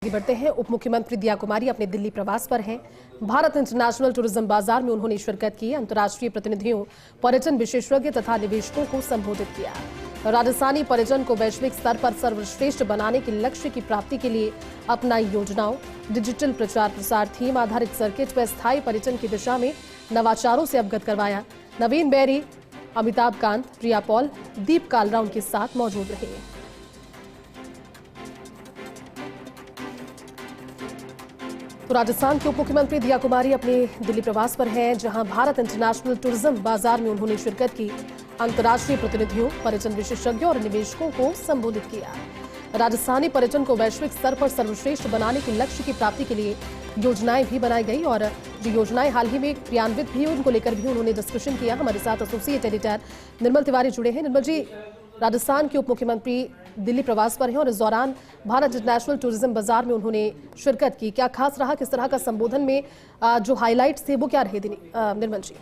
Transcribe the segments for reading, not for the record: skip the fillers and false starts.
आगे बढ़ते हैं। उप मुख्यमंत्री दिया कुमारी अपने दिल्ली प्रवास पर हैं। भारत इंटरनेशनल टूरिज्म बाजार में उन्होंने शिरकत की। अंतर्राष्ट्रीय प्रतिनिधियों, पर्यटन विशेषज्ञ तथा निवेशकों को संबोधित किया। राजस्थानी पर्यटन को वैश्विक स्तर पर सर्वश्रेष्ठ बनाने के लक्ष्य की प्राप्ति के लिए अपनाई योजनाओं, डिजिटल प्रचार प्रसार, थीम आधारित सर्किट व स्थायी पर्यटन की दिशा में नवाचारों से अवगत करवाया। नवीन बैरी, अमिताभ कांत, प्रिया पॉल, दीप कालरा उनके साथ मौजूद रहे। तो राजस्थान के उप मुख्यमंत्री दिया कुमारी अपने दिल्ली प्रवास पर हैं, जहां भारत इंटरनेशनल टूरिज्म बाजार में उन्होंने शिरकत की। अंतर्राष्ट्रीय प्रतिनिधियों, पर्यटन विशेषज्ञों और निवेशकों को संबोधित किया। राजस्थानी पर्यटन को वैश्विक स्तर पर सर्वश्रेष्ठ बनाने के लक्ष्य की प्राप्ति के लिए योजनाएं भी बनाई गई और जो योजनाएं हाल ही में क्रियान्वित भी उनको लेकर भी उन्होंने डिस्कशन किया। हमारे साथ एसोसिएट एडिटर निर्मल तिवारी जुड़े हैं। निर्मल जी, राजस्थान के उप मुख्यमंत्री दिल्ली प्रवास पर हैं और इस दौरान भारत इंटरनेशनल टूरिज्म बाजार में उन्होंने शिरकत की। क्या खास रहा, किस तरह का संबोधन में जो हाईलाइट्स थे वो क्या रहे निर्मल जी?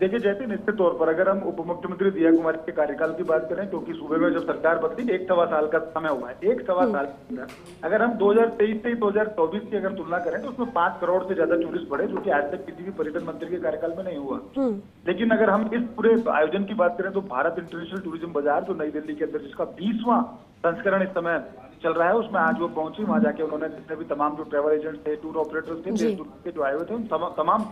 देखिए जैसे निश्चित तौर पर अगर हम उप मुख्यमंत्री दिया कुमारी के कार्यकाल की बात करें, क्योंकि सूबे में जब सरकार बदली 1.25 साल का समय हुआ है। 1.25 साल के अंदर अगर हम 2023 से 2024 की अगर तुलना करें तो उसमें 5 करोड़ से ज्यादा टूरिस्ट बढ़े, जो कि आज तक किसी भी पर्यटन मंत्री के कार्यकाल में नहीं हुआ। लेकिन अगर हम इस पूरे आयोजन की बात करें तो भारत इंटरनेशनल टूरिज्म बाजार जो नई दिल्ली के अंदर जिसका 20वां संस्करण इस समय चल रहा है, उसमें आज वो पहुंची। वहां जाके उन्होंने जितने भी तमाम जो ट्रैवल एजेंट थे, टूर ऑपरेटर्स थे, देश के जो आए हुए थे, उन तमाम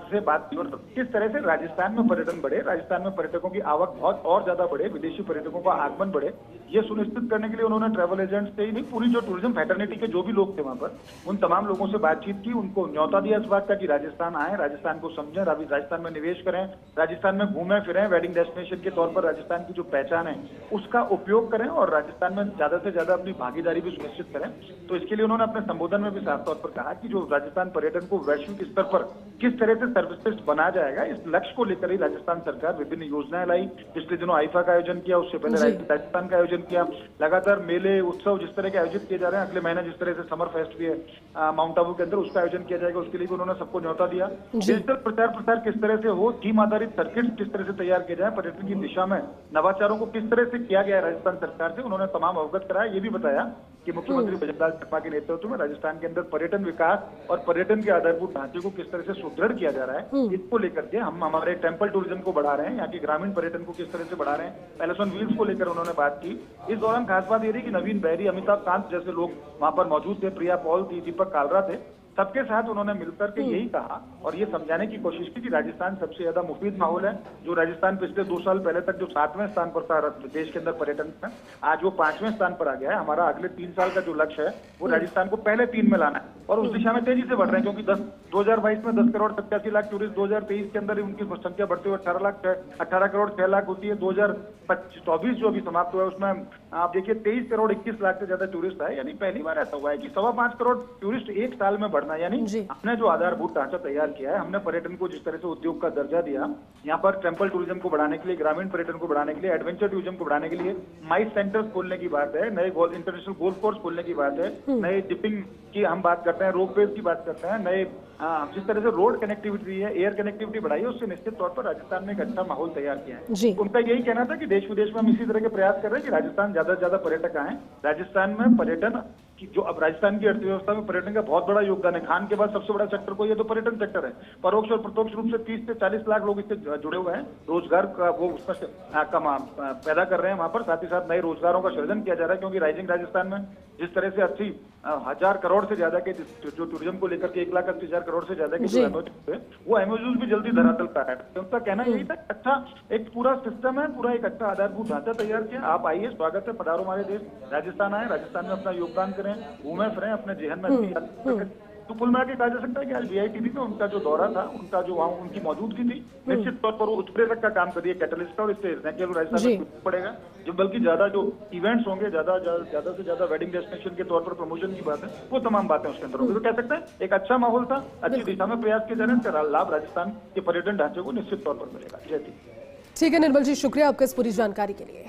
से बात की और किस तरह से राजस्थान में पर्यटन बढ़े, राजस्थान में पर्यटकों की आवक बहुत और ज्यादा बढ़े, विदेशी पर्यटकों का आगमन बढ़े, ये सुनिश्चित करने के लिए उन्होंने ट्रैवल एजेंट्स से ही नहीं, पूरी जो टूरिज्म फैटर्निटी के जो भी लोग थे वहां पर, उन तमाम लोगों से बातचीत की, उनको न्योता दिया इस बात का कि राजस्थान आए, राजस्थान को समझें, राजस्थान में निवेश करें, राजस्थान में घूमें फिरें, वेडिंग डेस्टिनेशन के तौर पर राजस्थान की जो पहचान है उसका उपयोग करें और राजस्थान में ज्यादा से ज्यादा अपनी भागीदारी भी सुनिश्चित करें। तो इसके लिए उन्होंने अपने संबोधन में भी साफ तौर पर कहा कि जो राजस्थान पर्यटन को वैश्विक स्तर पर किस तरह से सर्वश्रेष्ठ बनाया जाएगा, इस लक्ष्य को लेकर ही राजस्थान सरकार विभिन्न योजनाएं लाई। पिछले दिनों आईफा का आयोजन किया, उससे पहले राजस्थान का आयोजन किया। लगातार मेले, उत्सव जिस तरह के आयोजित किए जा रहे हैं, अगले महीने जिस तरह से समर फेस्ट भी है माउंट आबू के अंदर, उसका आयोजन किया जाएगा, उसके लिए भी उन्होंने सबको न्योता दिया। डिजिटल प्रचार प्रसार किस तरह से हो, थीम आधारित सर्किट किस तरह से तैयार किए जाए, पर्यटन की दिशा में नवाचारों को किस तरह से किया गया है राजस्थान सरकार से, उन्होंने तमाम अवगत कराया। ये भी बताया कि मुख्यमंत्री भजनलाल शर्मा के नेतृत्व में राजस्थान के अंदर पर्यटन विकास और पर्यटन के आधारभूत ढांचे को किस तरह से सुदृढ़ किया जा रहा है, इसको लेकर के हम हमारे टेम्पल टूरिज्म को बढ़ा रहे हैं, यहाँ के ग्रामीण पर्यटन को किस तरह से बढ़ा रहे हैं, पैलेस ऑन व्हील्स को लेकर उन्होंने बात की। इस दौरान खास बात ये रही कि नवीन बैरी, अमिताभ कांत जैसे लोग वहां पर मौजूद थे, प्रिया पॉल थी, दीपक कालरा थे, सबके साथ उन्होंने मिलकर के यही कहा और ये समझाने की कोशिश की कि राजस्थान सबसे ज्यादा मुफीद माहौल है। जो राजस्थान पिछले 2 साल पहले तक जो 7वें स्थान पर था देश के अंदर पर्यटन में, आज वो 5वें स्थान पर आ गया है। हमारा अगले 3 साल का जो लक्ष्य है वो राजस्थान को पहले 3 में लाना है और उस दिशा में तेजी से बढ़ रहे हैं, क्योंकि 2022 में 10 करोड़ 87 लाख टूरिस्ट, 2023 के अंदर उनकी संख्या बढ़ते हुए 18 करोड़ 6 लाख होती है। 2024 जो अभी समाप्त हुआ है उसमें आप देखिए 23 करोड़ 21 लाख से ज्यादा टूरिस्ट आए। यानी पहली बार ऐसा हुआ है कि 5.25 करोड़ टूरिस्ट एक साल में बढ़ना। यानी हमने जो आधारभूत ढांचा तैयार किया है, हमने पर्यटन को जिस तरह से उद्योग का दर्जा दिया, यहाँ पर टेम्पल टूरिज्म को बढ़ाने के लिए, ग्रामीण पर्यटन को बढ़ाने के लिए, एडवेंचर टूरिज्म को बढ़ाने के लिए माइस सेंटर्स खोलने की बात है, नए इंटरनेशनल गोल्फ कोर्स खोलने की बात है, नए डिपिंग की हम बात करते हैं, रोपवे की बात करते हैं, नए जिस तरह से रोड कनेक्टिविटी है, एयर कनेक्टिविटी बढ़ाई है, उससे निश्चित तौर पर राजस्थान में एक अच्छा माहौल तैयार किया है। उनका यही कहना था कि देश विदेश में हम इसी तरह के प्रयास कर रहे हैं कि राजस्थान ज्यादा से ज्यादा पर्यटक आए। राजस्थान में पर्यटन की जो अब राजस्थान की अर्थव्यवस्था में पर्यटन का बहुत बड़ा योगदान है। खान के बाद सबसे बड़ा सेक्टर कोई है तो पर्यटन सेक्टर है। परोक्ष और प्रत्यक्ष रूप से 30 से 40 लाख लोग इससे जुड़े हुए हैं, रोजगार का वो उसमें पैदा कर रहे हैं वहां पर। साथ ही साथ नए रोजगारों का सृजन किया जा रहा है, क्योंकि राइजिंग राजस्थान में जिस तरह से 80,000 करोड़ से ज्यादा के जो टूरिज्म को लेकर के 1,80,000 करोड़ से ज्यादा के जो एमओयू, वो एमओयूज भी जल्दी धरातल पर है। उनका कहना यही था, अच्छा एक पूरा सिस्टम है, पूरा एक अच्छा आधारभूत ढांचा तैयार किया, आप आइए, स्वागत है, पधारो हमारे देश, राजस्थान आए, राजस्थान में अपना योगदान करें, घूमें फिरें, अपने जेहन में। तो कुल मिला के कहा जा सकता है कि आज वीआईटीबी में उनका जो दौरा था, उनका जो वहाँ उनकी मौजूदगी थी, निश्चित तौर पर वो उत्प्रेरक का काम करिए, कैटलिस्ट और इससे राजस्थान में पड़ेगा, जो बल्कि ज्यादा जो इवेंट्स होंगे, ज्यादा से ज्यादा वेडिंग डेस्टिनेशन के तौर पर प्रमोशन की बात है, वो तमाम बातें उसके अंदर होंगी। तो कह सकते हैं एक अच्छा माहौल था, अच्छी दिशा में प्रयास किए जा रहे हैं, इसका लाभ राजस्थान के पर्यटन ढांचे को निश्चित तौर पर मिलेगा। जय हिंद। ठीक है निर्मल जी, शुक्रिया आपका इस पूरी जानकारी के लिए।